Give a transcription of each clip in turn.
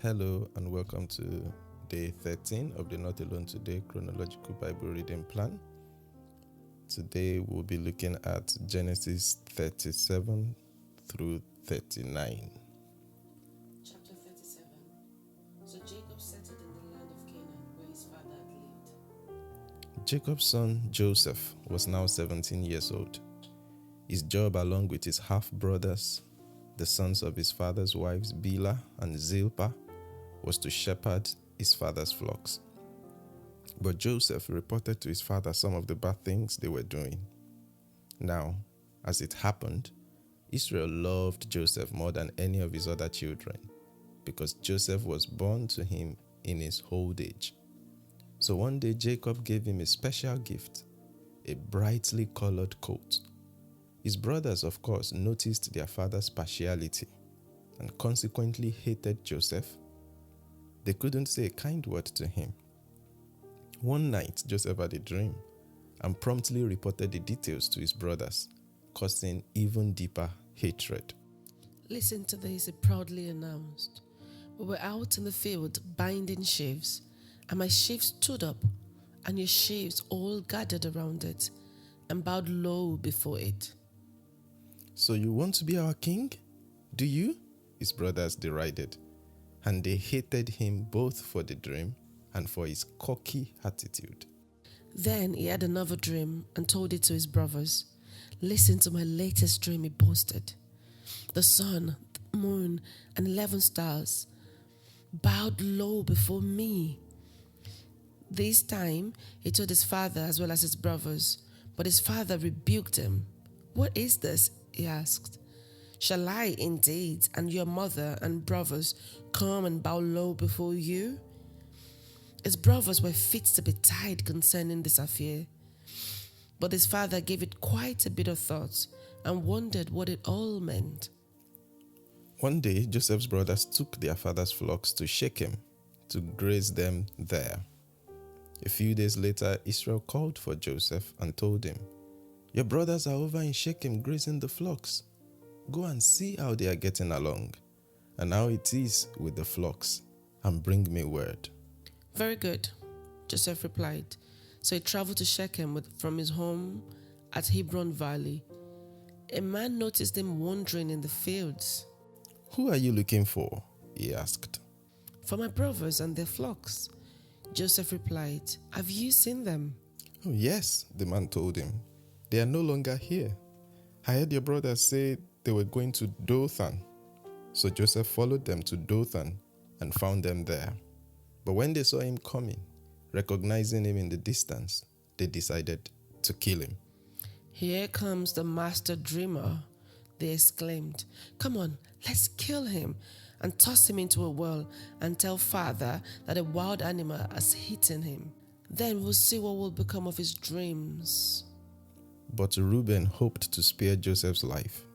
Hello and welcome to day 13 of the Not Alone Today Chronological Bible Reading Plan. Today we'll be looking at Genesis 37 through 39. Chapter 37. So Jacob settled in the land of Canaan where his father had lived. Jacob's son Joseph was now 17 years old. His job, along with his half-brothers, the sons of his father's wives Bilhah and Zilpah, was to shepherd his father's flocks. But Joseph reported to his father some of the bad things they were doing. Now, as it happened, Israel loved Joseph more than any of his other children, because Joseph was born to him in his old age. So one day Jacob gave him a special gift, a brightly colored coat. His brothers, of course, noticed their father's partiality and consequently hated Joseph. They couldn't say a kind word to him. One night, Joseph had a dream and promptly reported the details to his brothers, causing even deeper hatred. Listen to this, he proudly announced. We were out in the field binding sheaves, and my sheaf stood up, and your sheaves all gathered around it and bowed low before it. So you want to be our king? Do you? His brothers derided, and they hated him both for the dream and for his cocky attitude. Then he had another dream and told it to his brothers. Listen to my latest dream, he boasted. The sun, the moon, and 11 stars bowed low before me. This time he told his father as well as his brothers, but his father rebuked him. What is this? He asked. Shall I indeed and your mother and brothers come and bow low before you? His brothers were fit to be tied concerning this affair. But his father gave it quite a bit of thought and wondered what it all meant. One day, Joseph's brothers took their father's flocks to Shechem to graze them there. A few days later, Israel called for Joseph and told him, "Your brothers are over in Shechem grazing the flocks. Go and see how they are getting along, and how it is with the flocks, and bring me word." Very good, Joseph replied. So he traveled to Shechem from his home at Hebron Valley. A man noticed him wandering in the fields. "Who are you looking for?" he asked. For my brothers and their flocks, Joseph replied. Have you seen them? "Oh yes," the man told him. "They are no longer here. I heard your brothers say they were going to Dothan." So Joseph followed them to Dothan and found them there. But when they saw him coming, recognizing him in the distance, they decided to kill him. Here comes the master dreamer, they exclaimed. Come on, let's kill him and toss him into a well and tell father that a wild animal has eaten him. Then we'll see what will become of his dreams. But Reuben hoped to spare Joseph's life.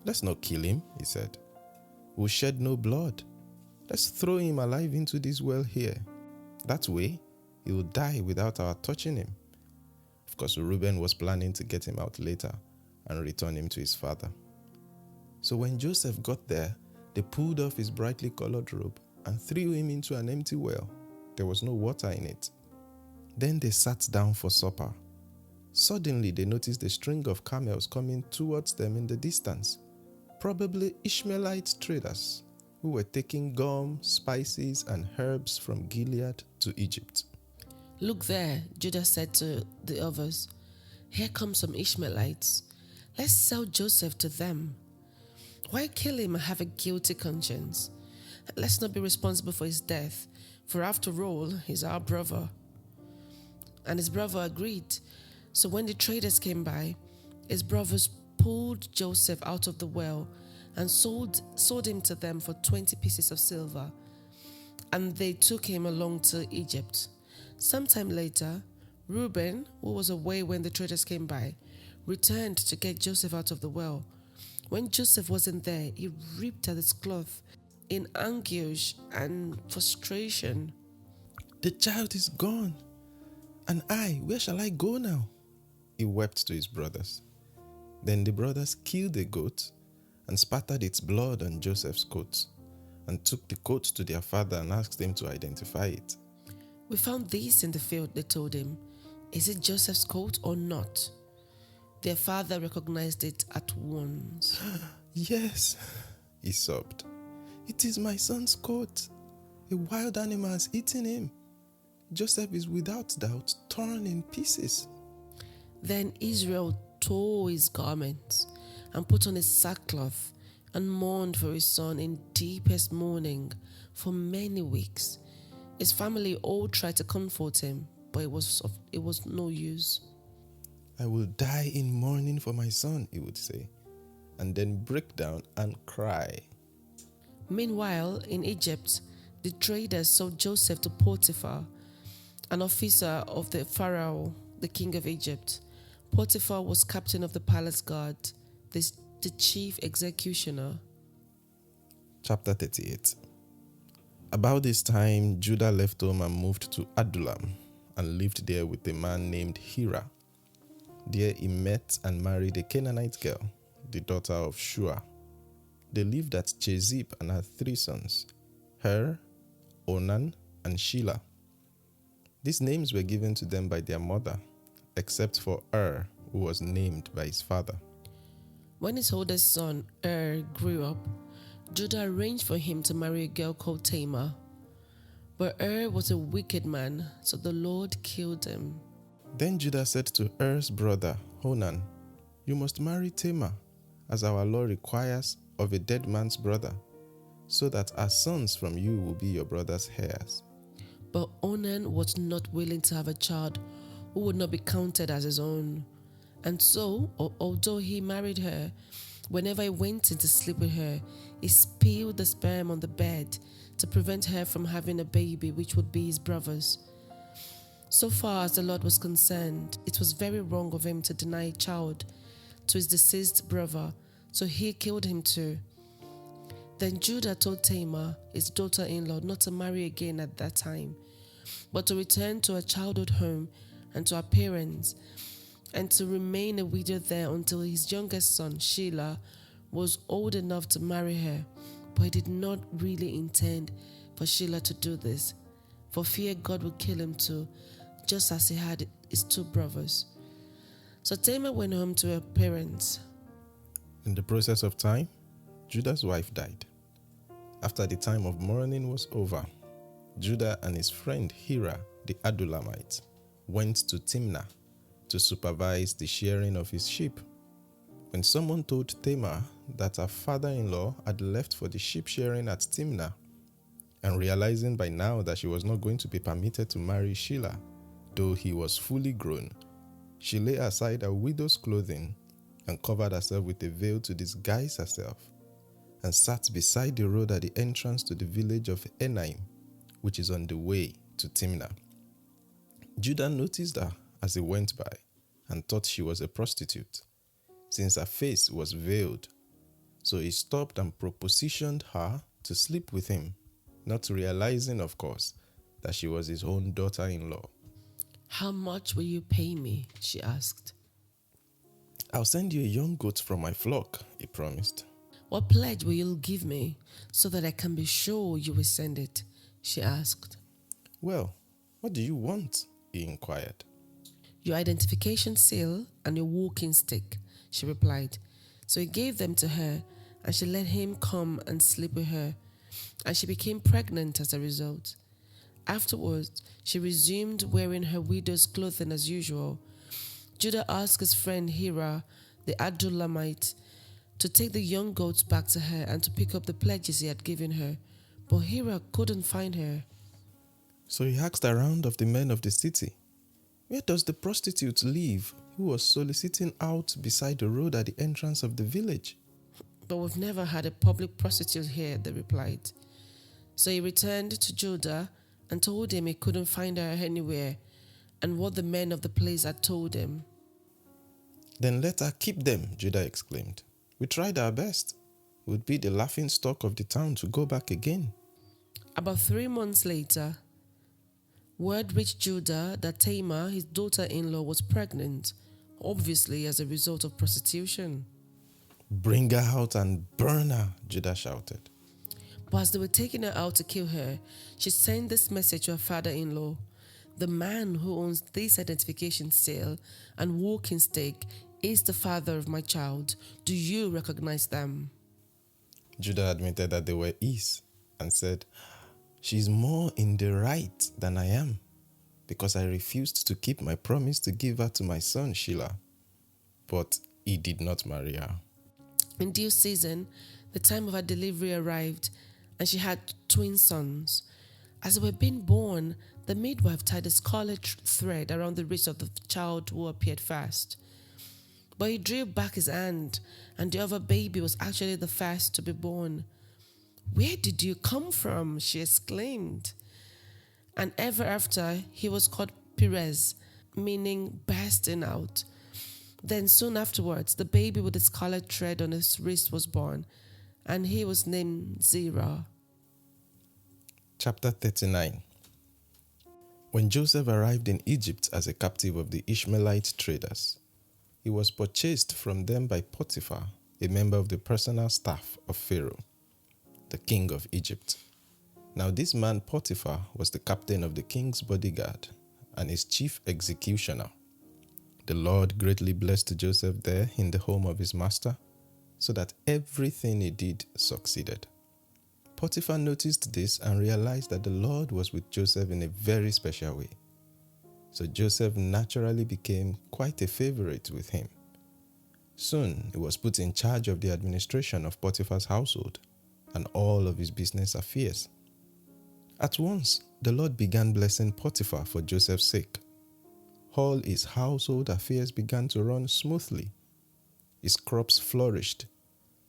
"Let's not kill him," he said. "We'll shed no blood. Let's throw him alive into this well here. That way, he will die without our touching him." Of course, Reuben was planning to get him out later and return him to his father. So when Joseph got there, they pulled off his brightly colored robe and threw him into an empty well. There was no water in it. Then they sat down for supper. Suddenly, they noticed a string of camels coming towards them in the distance, probably Ishmaelite traders who were taking gum, spices, and herbs from Gilead to Egypt. Look there, Judah said to the others. Here come some Ishmaelites. Let's sell Joseph to them. Why kill him and have a guilty conscience? Let's not be responsible for his death, for after all, he's our brother. And his brother agreed. So when the traders came by, his brothers pulled Joseph out of the well and sold him to them for 20 pieces of silver. And they took him along to Egypt. Sometime later, Reuben, who was away when the traders came by, returned to get Joseph out of the well. When Joseph wasn't there, he ripped at his cloth in anguish and frustration. "The child is gone, and where shall I go now?" he wept to his brothers. Then the brothers killed a goat and spattered its blood on Joseph's coat, and took the coat to their father and asked him to identify it. "We found this in the field," they told him. "Is it Joseph's coat or not?" Their father recognized it at once. "Yes," he sobbed. "It is my son's coat. A wild animal has eaten him. Joseph is without doubt torn in pieces." Then Israel tore his garments and put on his sackcloth and mourned for his son in deepest mourning for many weeks. His family all tried to comfort him, but it was no use. "I will die in mourning for my son," he would say, and then break down and cry. Meanwhile, in Egypt, the traders sold Joseph to Potiphar, an officer of the Pharaoh, the king of Egypt. Potiphar was captain of the palace guard, the chief executioner. Chapter 38. About this time, Judah left home and moved to Adullam and lived there with a man named Hira. There he met and married a Canaanite girl, the daughter of Shua. They lived at Chezib and had 3 sons, Onan, and Shelah. These names were given to them by their mother, except for who was named by his father. When his oldest son, grew up, Judah arranged for him to marry a girl called Tamar. But was a wicked man, so the Lord killed him. Then Judah said to Er's brother, Onan, "You must marry Tamar, as our law requires of a dead man's brother, so that our sons from you will be your brother's heirs." But Onan was not willing to have a child who would not be counted as his own. And so, although he married her, whenever he went in to sleep with her, he spilled the sperm on the bed to prevent her from having a baby, which would be his brother's. So far as the Lord was concerned, it was very wrong of him to deny a child to his deceased brother, so he killed him too. Then Judah told Tamar, his daughter-in-law, not to marry again at that time, but to return to her childhood home and to her parents, and to remain a widow there until his youngest son, Shelah, was old enough to marry her. But he did not really intend for Shelah to do this, for fear God would kill him too, just as he had his 2 brothers. So Tamar went home to her parents. In the process of time, Judah's wife died. After the time of mourning was over, Judah and his friend Hira, the Adullamite, went to Timnah to supervise the shearing of his sheep. When someone told Tamar that her father-in-law had left for the sheep shearing at Timnah, and realizing by now that she was not going to be permitted to marry Shelah, though he was fully grown, she laid aside her widow's clothing and covered herself with a veil to disguise herself, and sat beside the road at the entrance to the village of Enaim, which is on the way to Timnah. Judah noticed her as he went by and thought she was a prostitute, since her face was veiled. So he stopped and propositioned her to sleep with him, not realizing, of course, that she was his own daughter-in-law. "How much will you pay me?" she asked. "I'll send you a young goat from my flock," he promised. "What pledge will you give me so that I can be sure you will send it?" she asked. "Well, what do you want?" he inquired. "Your identification seal and your walking stick," she replied. So he gave them to her, and she let him come and sleep with her, and she became pregnant as a result. Afterwards, she resumed wearing her widow's clothing as usual. Judah asked his friend Hira, the Adullamite, to take the young goats back to her and to pick up the pledges he had given her, but Hira couldn't find her. So he asked around of the men of the city, "Where does the prostitute live who was soliciting out beside the road at the entrance of the village?" "But we've never had a public prostitute here," they replied. So he returned to Judah and told him he couldn't find her anywhere, and what the men of the place had told him. "Then let her keep them," Judah exclaimed. "We tried our best. It would be the laughing stock of the town to go back again." About 3 months later, word reached Judah that Tamar, his daughter-in-law, was pregnant, obviously as a result of prostitution. "Bring her out and burn her," Judah shouted. But as they were taking her out to kill her, she sent this message to her father-in-law. The man who owns this identification seal and walking stick is the father of my child. Do you recognize them? Judah admitted that they were his and said, "She's more in the right than I am, because I refused to keep my promise to give her to my son Shelah." But he did not marry her. In due season, the time of her delivery arrived, and she had twin sons. As they were being born, the midwife tied a scarlet thread around the wrist of the child who appeared first. But he drew back his hand, and the other baby was actually the first to be born. "Where did you come from?" she exclaimed. And ever after, he was called Perez, meaning bursting out. Then soon afterwards, the baby with the scarlet thread on his wrist was born, and he was named Zerah. Chapter 39. When Joseph arrived in Egypt as a captive of the Ishmaelite traders, he was purchased from them by Potiphar, a member of the personal staff of Pharaoh, the king of Egypt. Now this man Potiphar was the captain of the king's bodyguard and his chief executioner. The Lord greatly blessed Joseph there in the home of his master, so that everything he did succeeded. Potiphar noticed this and realized that the Lord was with Joseph in a very special way. So Joseph naturally became quite a favorite with him. Soon he was put in charge of the administration of Potiphar's household and all of his business affairs. At once, the Lord began blessing Potiphar for Joseph's sake. All his household affairs began to run smoothly. His crops flourished,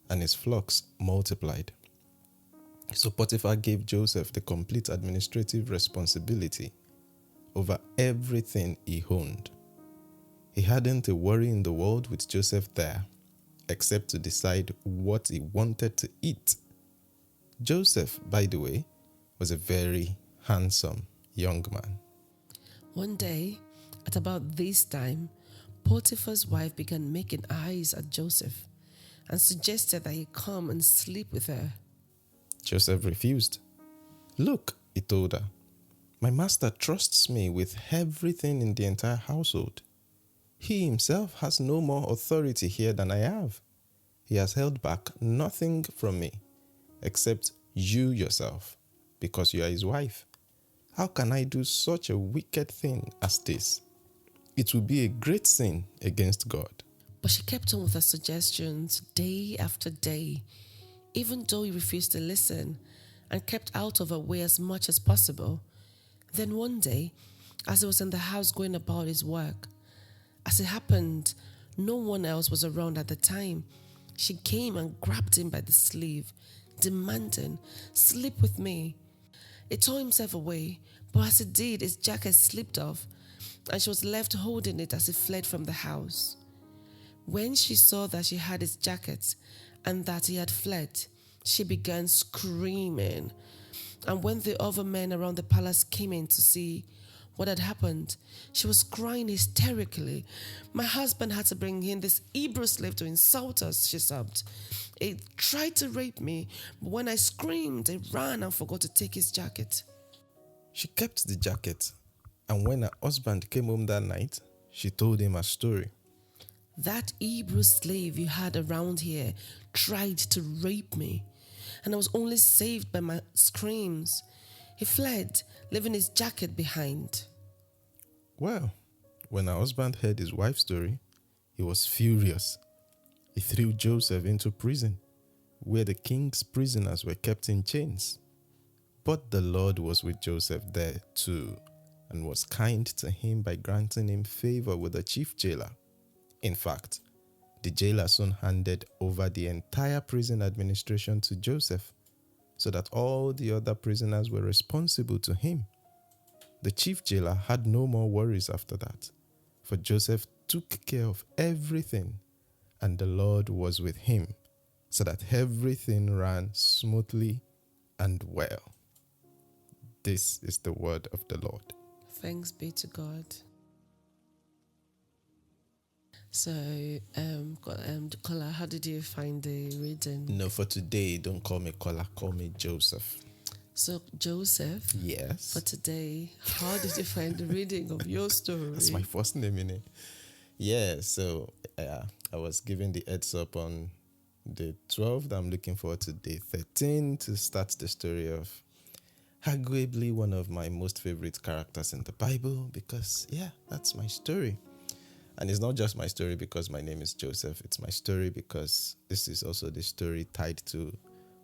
and his flocks multiplied. So Potiphar gave Joseph the complete administrative responsibility over everything he owned. He hadn't a worry in the world with Joseph there, except to decide what he wanted to eat. Joseph, by the way, was a very handsome young man. One day, at about this time, Potiphar's wife began making eyes at Joseph and suggested that he come and sleep with her. Joseph refused. "Look," he told her, "my master trusts me with everything in the entire household. He himself has no more authority here than I have. He has held back nothing from me, except you yourself, because you are his wife. How can I do such a wicked thing as this? It will be a great sin against God." But she kept on with her suggestions day after day, even though he refused to listen and kept out of her way as much as possible. Then one day, as he was in the house going about his work, as it happened, no one else was around at the time, she came and grabbed him by the sleeve, demanding, "Sleep with me." He tore himself away, but as he did, his jacket slipped off, and she was left holding it as he fled from the house. When she saw that she had his jacket and that he had fled, she began screaming. And when the other men around the palace came in to see what had happened, she was crying hysterically. "My husband had to bring in this Hebrew slave to insult us," she sobbed. "He tried to rape me, but when I screamed, he ran and forgot to take his jacket." She kept the jacket, and when her husband came home that night, she told him her story. "That Hebrew slave you had around here tried to rape me, and I was only saved by my screams. He fled, leaving his jacket behind." Well, when her husband heard his wife's story, he was furious. He threw Joseph into prison, where the king's prisoners were kept in chains. But the Lord was with Joseph there too, and was kind to him by granting him favor with the chief jailer. In fact, the jailer soon handed over the entire prison administration to Joseph, so that all the other prisoners were responsible to him. The chief jailer had no more worries after that, for Joseph took care of everything, and the Lord was with him, so that everything ran smoothly and well. This is the word of the Lord. Thanks be to God. So, Kola, how did you find the reading? No, for today, don't call me Kola, call me Joseph. So, Joseph, Yes. for today, how did you find the reading of your story? That's my first name in it. Yeah, so I was given the heads up on day 12. I'm looking forward to day 13 to start the story of arguably one of my most favorite characters in the Bible because, yeah, that's my story. And it's not just my story because my name is Joseph. It's my story because this is also the story tied to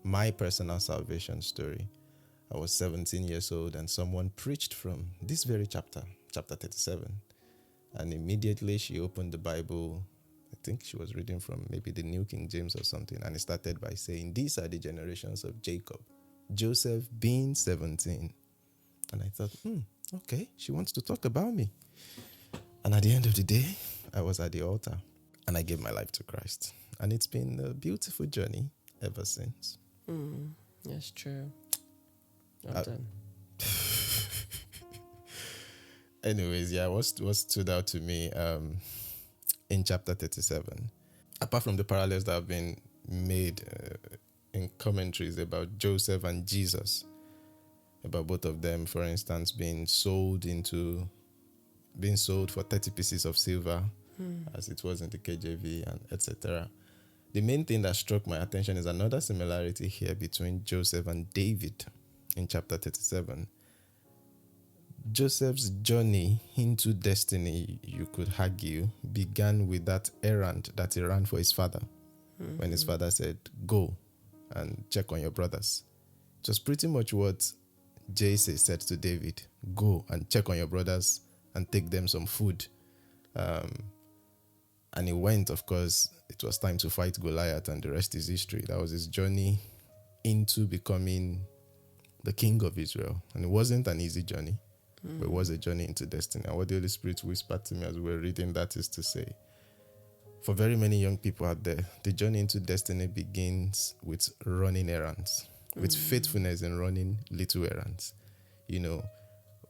my personal salvation story. I was 17 years old and someone preached from this very chapter 37. And immediately she opened the Bible. I think she was reading from maybe the New King James or something. And it started by saying, these are the generations of Jacob, Joseph being 17. And I thought, okay, she wants to talk about me. And at the end of the day, I was at the altar and I gave my life to Christ. And it's been a beautiful journey ever since. That's true. Well done. Anyways, yeah, what stood out to me in chapter 37, apart from the parallels that have been made in commentaries about Joseph and Jesus, about both of them, for instance, being sold for 30 pieces of silver, as it was in the KJV, and etc. The main thing that struck my attention is another similarity here between Joseph and David in chapter 37. Joseph's journey into destiny, you could argue, began with that errand that he ran for his father. When his father said, go and check on your brothers. It was pretty much what Jesse said to David, go and check on your brothers and take them some food. And he went, of course, it was time to fight Goliath, and the rest is history. That was his journey into becoming the king of Israel. And it wasn't an easy journey, but it was a journey into destiny. And what the Holy Spirit whispered to me as we were reading that is to say, for very many young people out there, the journey into destiny begins with running errands, with faithfulness in running little errands. You know,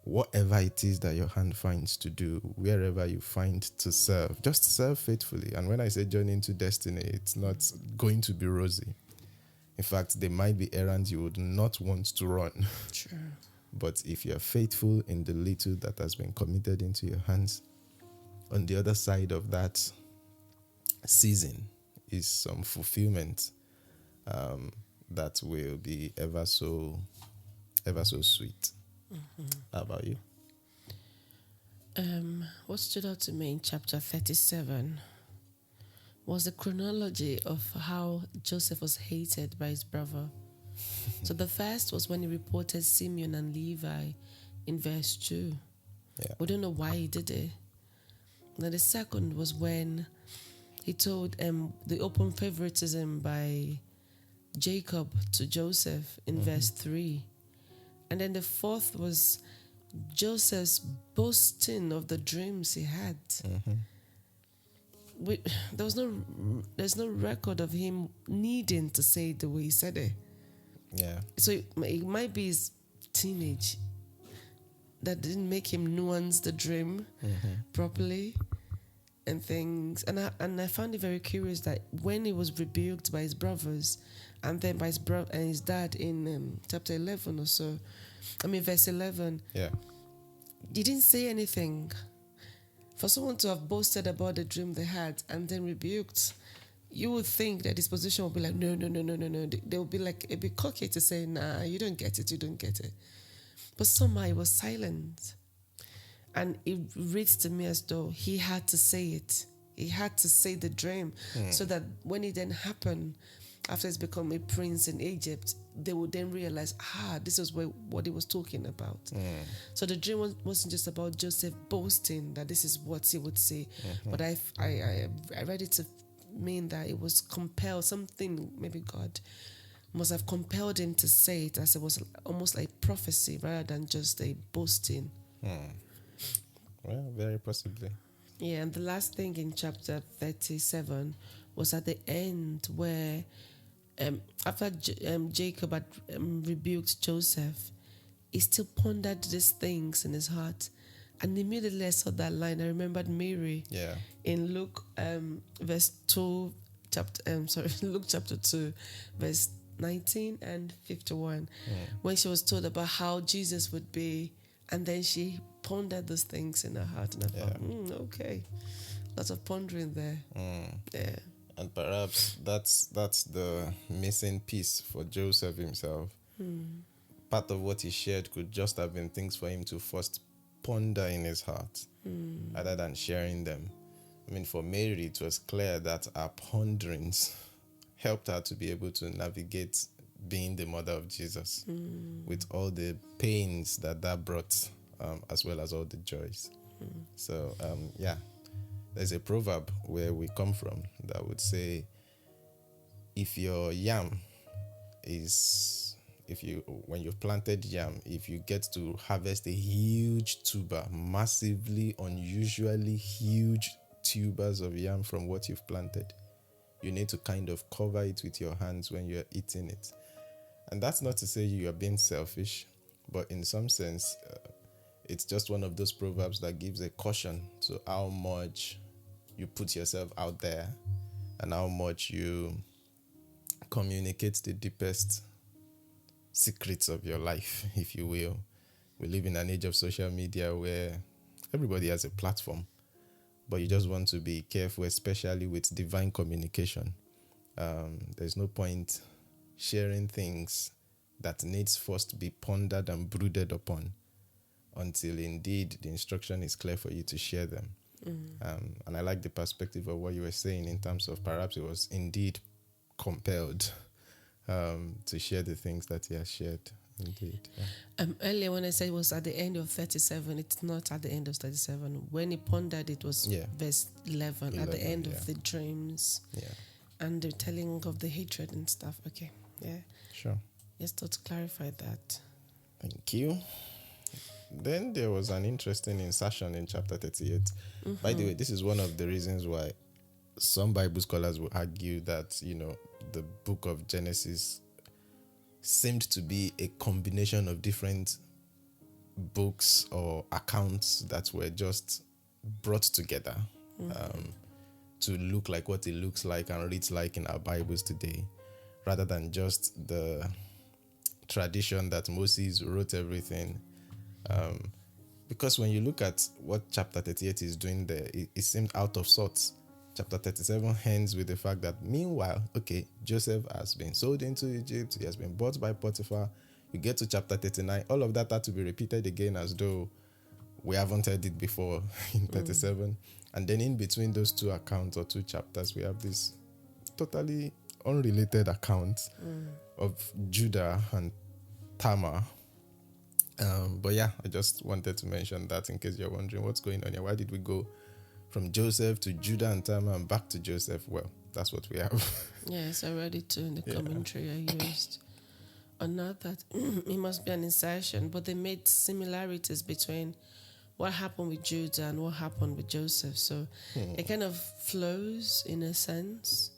whatever it is that your hand finds to do, wherever you find to serve, just serve faithfully. And when I say journey into destiny, it's not going to be rosy. In fact, there might be errands you would not want to run. Sure. But if you're faithful in the little that has been committed into your hands, on the other side of that season is some fulfillment that will be ever so sweet. How about you? What stood out to me in chapter 37 was the chronology of how Joseph was hated by his brother. So the first was when he reported Simeon and Levi in verse 2. Yeah. We don't know why he did it. Then the second was when he told the open favoritism by Jacob to Joseph in verse 3. And then the fourth was Joseph's boasting of the dreams he had. There's no record of him needing to say it the way he said it. Yeah. So it might be his teenage that didn't make him nuance the dream properly and things. And I found it very curious that when he was rebuked by his brothers and then by his brother and his dad in chapter 11 or so, verse 11, Yeah. he didn't say anything. For someone to have boasted about the dream they had and then rebuked, you would think that his position would be like, no. They would be like a bit cocky to say, nah, you don't get it. But somehow he was silent. And it reads to me as though he had to say it. He had to say the dream so that when it then happened, after he's become a prince in Egypt, they would then realize, this is what he was talking about. So the dream wasn't just about Joseph boasting that this is what he would say, but I read it to mean that it was compelled, something, maybe God must have compelled him to say it as it was almost like prophecy rather than just a boasting. Well, very possibly. Yeah, and the last thing in chapter 37 was at the end where after Jacob had rebuked Joseph, he still pondered these things in his heart. And immediately I saw that line, I remembered Mary in Luke verse 2, Luke chapter 2, verse 19 and 51, when she was told about how Jesus would be, and then she pondered those things in her heart, and I thought, okay, lots of pondering there. Yeah. And perhaps that's the missing piece for Joseph himself. Part of what he shared could just have been things for him to first ponder in his heart, rather than sharing them. I mean, for Mary, it was clear that her ponderings helped her to be able to navigate being the mother of Jesus, with all the pains that brought, as well as all the joys. So, there's a proverb where we come from that would say, if your yam when you've planted yam, if you get to harvest a huge tuber, massively, unusually huge tubers of yam from what you've planted, you need to kind of cover it with your hands when you're eating it. And that's not to say you are being selfish, but in some sense, it's just one of those proverbs that gives a caution to how much you put yourself out there and how much you communicate the deepest secrets of your life, if you will. We live in an age of social media where everybody has a platform, but you just want to be careful, especially with divine communication. There's no point sharing things that needs first be pondered and brooded upon until indeed the instruction is clear for you to share them. And I like the perspective of what you were saying in terms of perhaps it was indeed compelled to share the things that he has shared. Indeed. Yeah. Earlier when I said it was at the end of 37, it's not at the end of 37. When he pondered, it was verse 11 at the end of the dreams and the telling of the hatred and stuff. Okay, sure. Yes, to clarify that. Thank you. Then there was an interesting insertion in chapter 38. By the way, this is one of the reasons why some Bible scholars will argue that, the book of Genesis seemed to be a combination of different books or accounts that were just brought together to look like what it looks like and reads like in our Bibles today, rather than just the tradition that Moses wrote everything. Because when you look at what chapter 38 is doing there, it seemed out of sorts. Chapter 37 ends with the fact that meanwhile, Joseph has been sold into Egypt. He has been bought by Potiphar. You get to chapter 39, all of that had to be repeated again as though we haven't heard it before in 37. And then in between those two accounts or two chapters, we have this totally unrelated account of Judah and Tamar. But I just wanted to mention that in case you're wondering what's going on here. Why did we go from Joseph to Judah and Tamar and back to Joseph? Well, that's what we have. Yes, I read it too in the commentary I used. Or not that it must be an insertion, but they made similarities between what happened with Judah and what happened with Joseph. So it kind of flows in a sense.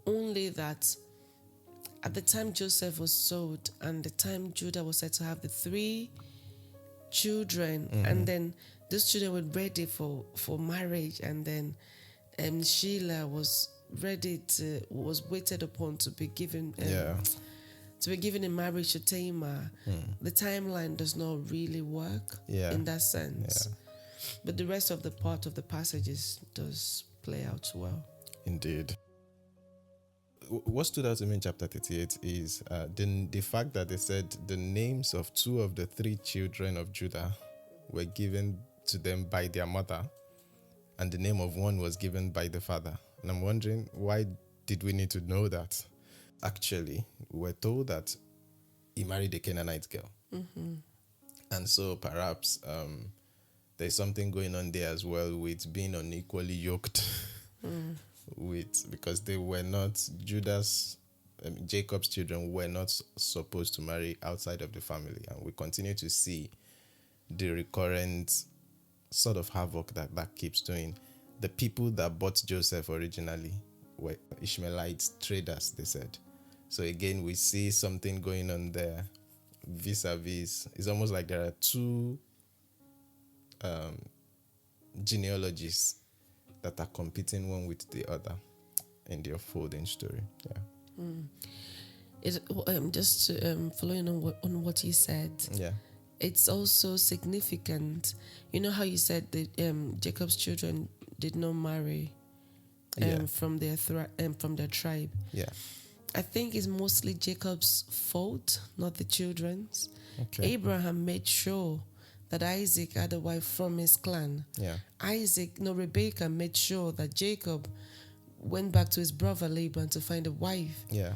Only that at the time Joseph was sold and the time Judah was said to have the 3 children, and then those children were ready for marriage, and then Sheila was waited upon to be given in marriage to Tamar. The timeline does not really work in that sense, but the rest of the part of the passages does play out well. Indeed. What stood out to me in chapter 38 is the fact that they said the names of 2 of the 3 children of Judah were given to them by their mother, and the name of one was given by the father. And I'm wondering, why did we need to know that? Actually, we're told that he married a Canaanite girl. And so perhaps there's something going on there as well with being unequally yoked because they were not, Jacob's children were not supposed to marry outside of the family. And we continue to see the recurrent sort of havoc that keeps doing. The people that bought Joseph originally were Ishmaelite traders, they said. So again, we see something going on there vis-a-vis. It's almost like there are 2 genealogies that are competing one with the other in the unfolding story. Yeah. Just following on what you said. Yeah. It's also significant. You know how you said that Jacob's children did not marry from their tribe. Yeah. I think it's mostly Jacob's fault, not the children's. Okay. Abraham made sure that Isaac had a wife from his clan. Yeah. Rebecca made sure that Jacob went back to his brother Laban to find a wife. Yeah.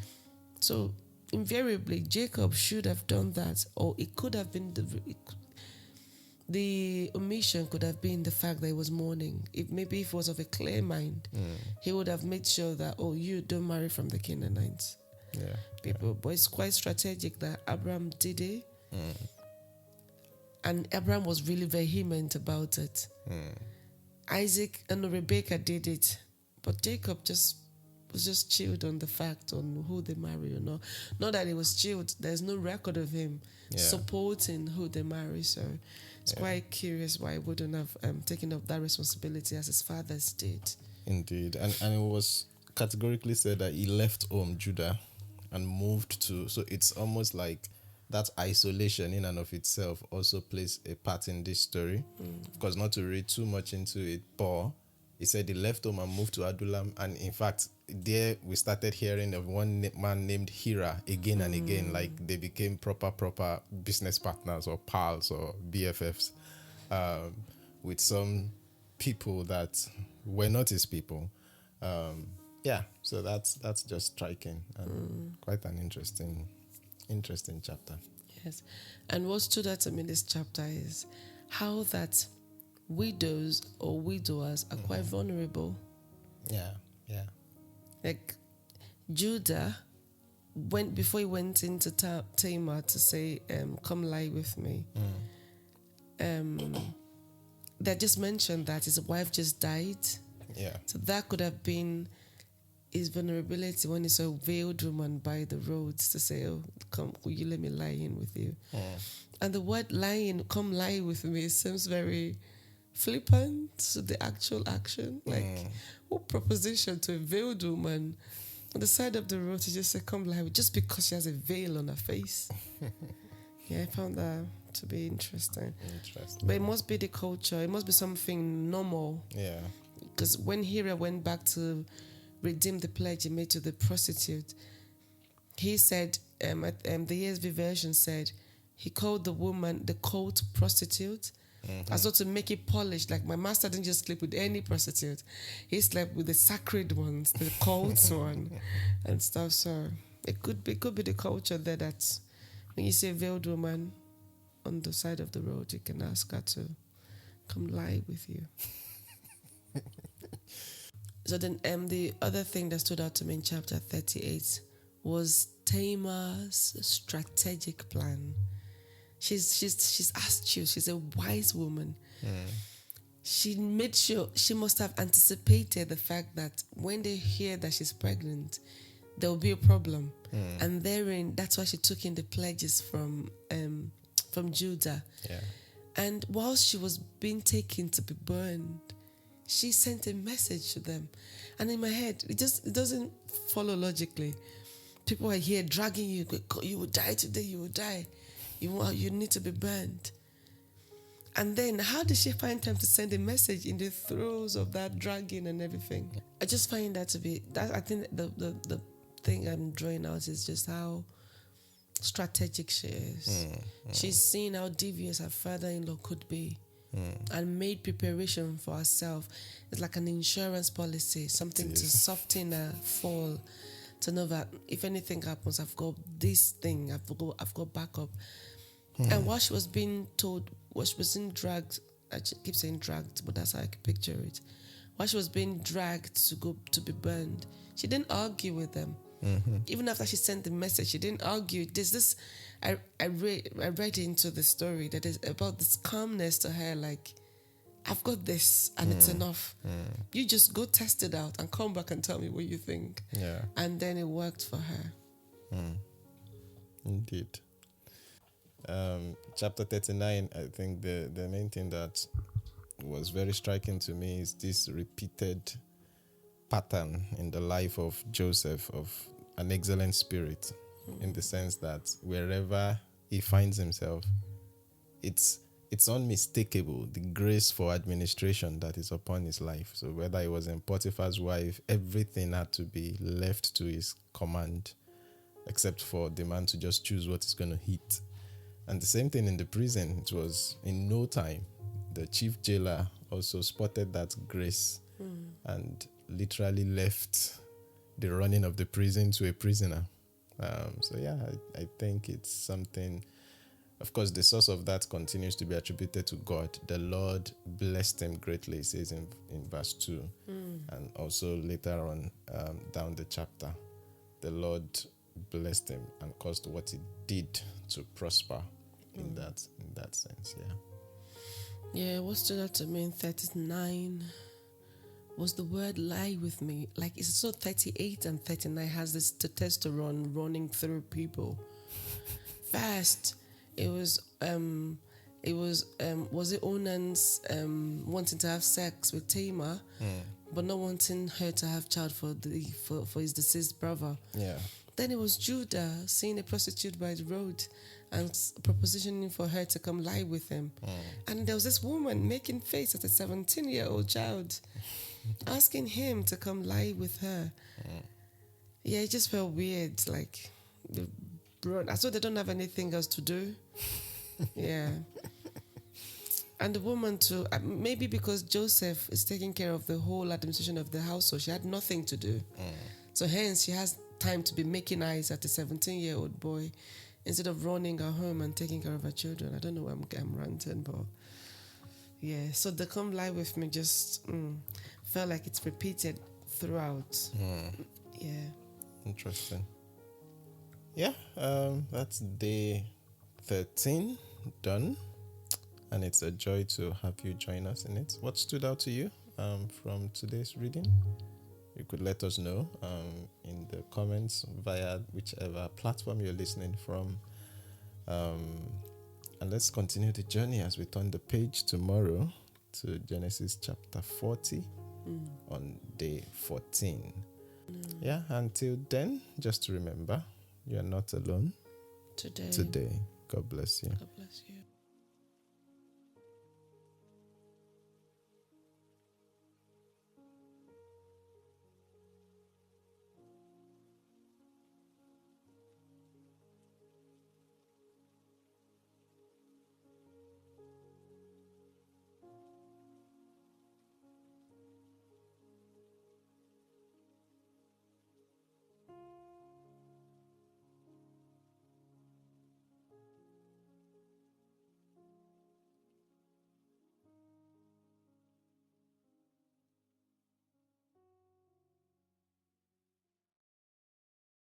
So invariably, Jacob should have done that, or it could have been the omission could have been the fact that he was mourning. If he was of a clear mind, he would have made sure that, you don't marry from the Canaanites. Yeah. People, but it's quite strategic that Abraham did it, and Abraham was really vehement about it. Isaac and Rebecca did it, but Jacob was just chilled on the fact on who they marry or not. Not that he was chilled. There's no record of him supporting who they marry. So it's quite curious why he wouldn't have taken up that responsibility as his fathers did. Indeed. And it was categorically said that he left Judah and moved to... So it's almost like that isolation in and of itself also plays a part in this story. Of course, not to read too much into it, but he said he left home and moved to Adullam. And in fact, there we started hearing of one man named Hira again and again, like they became proper business partners or pals or BFFs with some people that were not his people. So that's just striking and quite an interesting chapter. Yes. And what stood out to me in this chapter is how that widows or widowers are quite vulnerable. Yeah. Like Judah, before he went into Tamar to say, come lie with me, they just mentioned that his wife just died. Yeah. So that could have been his vulnerability when he saw a veiled woman by the roads to say, come, will you let me lie in with you? And the word lying, come lie with me, seems very flippant to the actual action. Like, what proposition to a veiled woman on the side of the road to just say, come lie with, just because she has a veil on her face? Yeah, I found that to be interesting. But it must be the culture. It must be something normal. Yeah. Because when Hira went back to redeem the pledge he made to the prostitute, he said, the ESV version said, he called the woman the cult prostitute, as though to make it polished. Like, my master didn't just sleep with any prostitute. He slept with the sacred ones, the cult one, and stuff. So it could be the culture there that when you see a veiled woman on the side of the road, you can ask her to come lie with you. So then the other thing that stood out to me in chapter 38 was Tamar's strategic plan. She's astute. She's a wise woman. She made sure, she must have anticipated the fact that when they hear that she's pregnant, there will be a problem. And therein, that's why she took in the pledges from Judah. Yeah. And while she was being taken to be burned, she sent a message to them. And in my head, it doesn't follow logically. People are here dragging you. You will die today, you will die. You need to be burned. And then how did she find time to send a message in the throes of that dragging and everything? I just find that to be, I think the thing I'm drawing out is just how strategic she is. She's seen how devious her father-in-law could be. And made preparation for herself. It's like an insurance policy, something to soften her fall, to know that if anything happens, I've got this thing, I've got backup. And while she was being told, while she was being dragged, I keep saying dragged, but that's how I can picture it. While she was being dragged to be burned, she didn't argue with them. Even after she sent the message, she didn't argue. There's this, I read into the story that is about this calmness to her, like, I've got this and it's enough. You just go test it out and come back and tell me what you think. Yeah. And then it worked for her. Indeed. Chapter 39, I think the main thing that was very striking to me is this repeated pattern in the life of Joseph of an excellent spirit, in the sense that wherever he finds himself, it's unmistakable, the grace for administration that is upon his life. So whether he was in Potiphar's wife, everything had to be left to his command, except for the man to just choose what he's going to hit. And the same thing in the prison. It was in no time. The chief jailer also spotted that grace and literally left the running of the prison to a prisoner. I think it's something. Of course, the source of that continues to be attributed to God. The Lord blessed him greatly, it says in verse 2. And also later on down the chapter, the Lord blessed him and caused what he did to prosper in that sense. Yeah, what stood out to me in 39 was the word lie with me. Like, it's so 38 and 39 has this testosterone running through people. First, was it Onan's wanting to have sex with Tamar, but not wanting her to have child for his deceased brother. Yeah. Then it was Judah seeing a prostitute by the road and propositioning for her to come lie with him. And there was this woman making face at a 17-year-old child, asking him to come lie with her. Yeah, it just felt weird. Like, I thought they don't have anything else to do. Yeah. And the woman too, maybe because Joseph is taking care of the whole administration of the household, she had nothing to do. So hence she has time to be making eyes at a 17-year-old boy instead of running her home and taking care of her children. I don't know why I'm ranting, but yeah. So the come lie with me just felt like it's repeated throughout. Yeah. Interesting. Yeah, that's day 13 done. And it's a joy to have you join us in it. What stood out to you from today's reading? You could let us know in the comments via whichever platform you're listening from. And let's continue the journey as we turn the page tomorrow to Genesis chapter 40 on day 14. Yeah, until then, just remember, you're not alone Today. God bless you. God bless you.